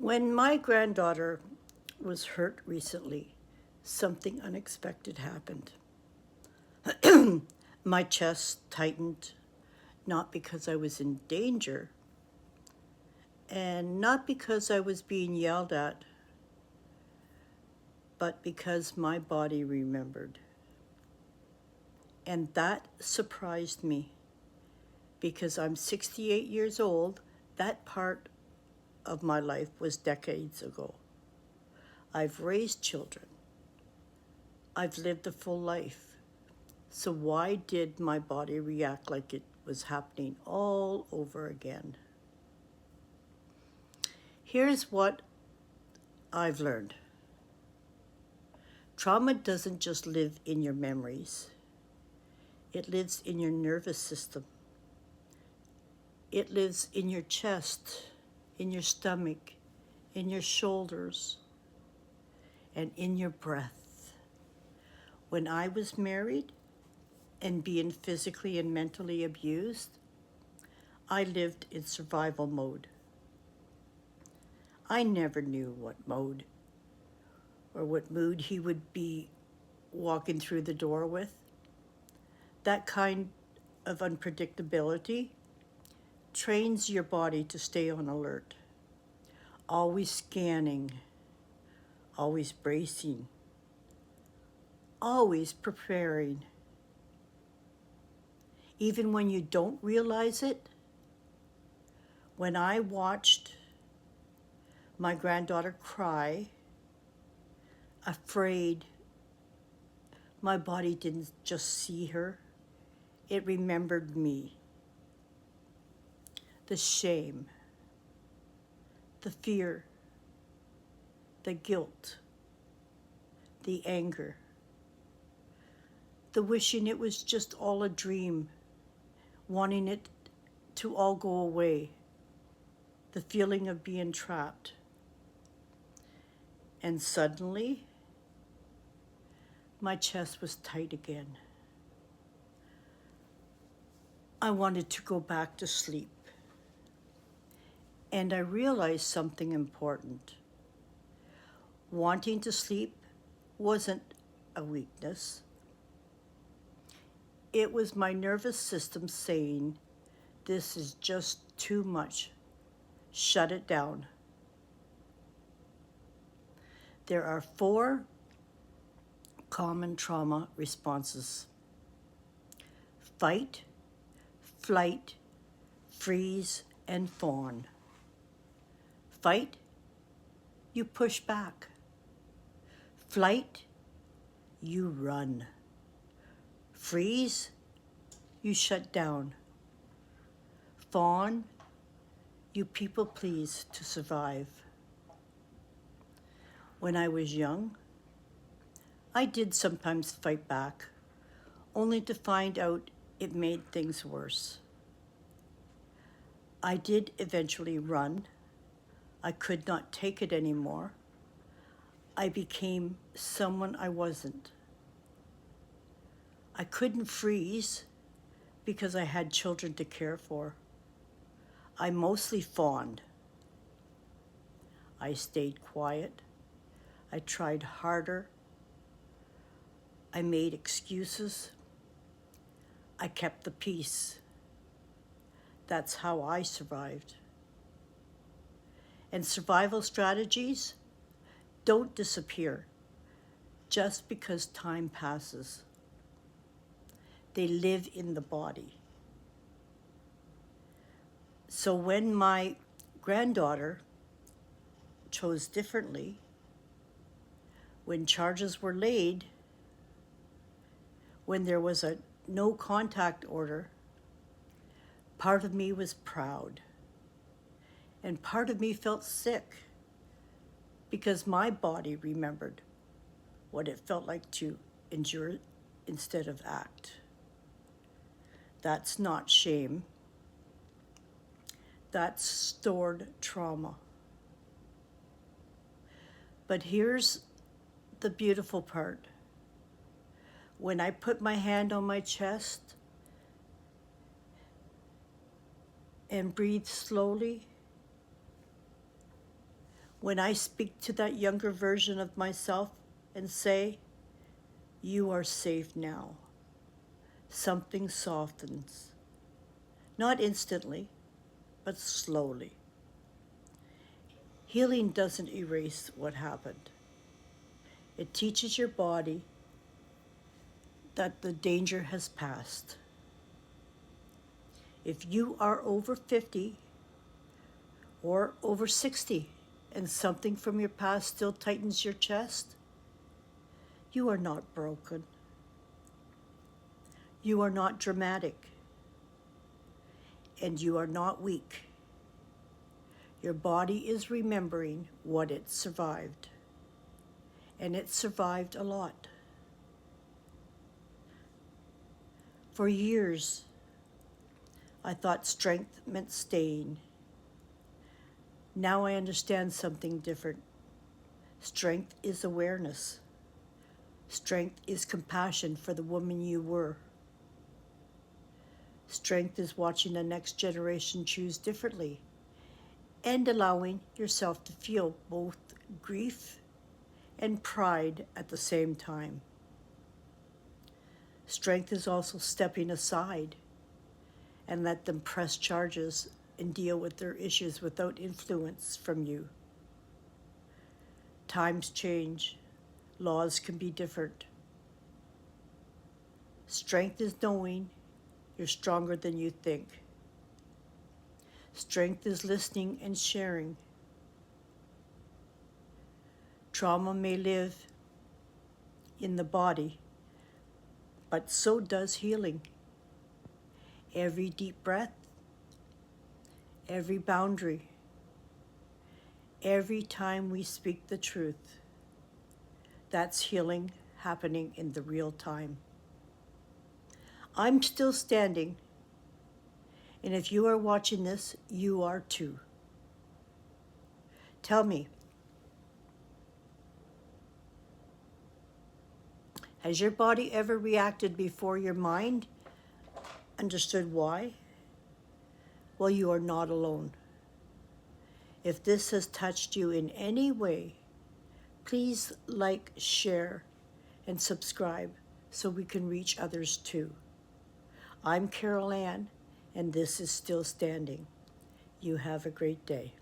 When my granddaughter was hurt recently, something unexpected happened. My chest tightened, not because I was in danger, and not because I was being yelled at, but because my body remembered. And that surprised me because I'm 68 years old. That part of my life was decades ago. I've raised children. I've lived a full life. So why did my body react like it was happening all over again? Here's what I've learned. Trauma doesn't just live in your memories. It lives in your nervous system. It lives in your chest, in your stomach, in your shoulders, and in your breath. When I was married and being physically and mentally abused, I lived in survival mode. I never knew what mode or what mood he would be walking through the door with. That kind of unpredictability trains your body to stay on alert, always scanning, always bracing, always preparing. Even when you don't realize it, when I watched my granddaughter cry, afraid, my body didn't just see her, it remembered me. The shame, the fear, the guilt, the anger, the wishing it was just all a dream, wanting it to all go away, the feeling of being trapped. And suddenly, my chest was tight again. I wanted to go back to sleep. And I realized something important. Wanting to sleep wasn't a weakness. It was my nervous system saying, "This is just too much. Shut it down." There are 4 common trauma responses: fight, flight, freeze, and fawn. Fight, you push back. Flight, you run. Freeze, you shut down. Fawn, you people please to survive. When I was young, I did sometimes fight back, only to find out it made things worse. I did eventually run. I could not take it anymore. I became someone I wasn't. I couldn't freeze because I had children to care for. I mostly fawned. I stayed quiet. I tried harder. I made excuses. I kept the peace. That's how I survived. And survival strategies don't disappear just because time passes. They live in the body. So when my granddaughter chose differently, when charges were laid, when there was a no contact order, part of me was proud. And part of me felt sick because my body remembered what it felt like to endure instead of act. That's not shame. That's stored trauma. But here's the beautiful part. When I put my hand on my chest and breathed slowly, When I speak to that younger version of myself and say, "You are safe now," something softens. Not instantly, but slowly. Healing doesn't erase what happened. It teaches your body that the danger has passed. If you are over 50 or over 60 and something from your past still tightens your chest, you are not broken. You are not dramatic. And you are not weak. Your body is remembering what it survived. And it survived a lot. For years, I thought strength meant staying. Now I understand something different. Strength is awareness. Strength is compassion for the woman you were. Strength is watching the next generation choose differently and allowing yourself to feel both grief and pride at the same time. Strength is also stepping aside and let them press charges and deal with their issues without influence from you. Times change. Laws can be different. Strength is knowing you're stronger than you think. Strength is listening and sharing. Trauma may live in the body, but so does healing. Every deep breath, every boundary, every time we speak the truth, that's healing happening in the real time. I'm still standing, and if you are watching this, you are too. Tell me, has your body ever reacted before your mind understood why? Well, you are not alone. If this has touched you in any way, please like, share, and subscribe so we can reach others too. I'm Carol Ann, and this is Still Standing. You have a great day.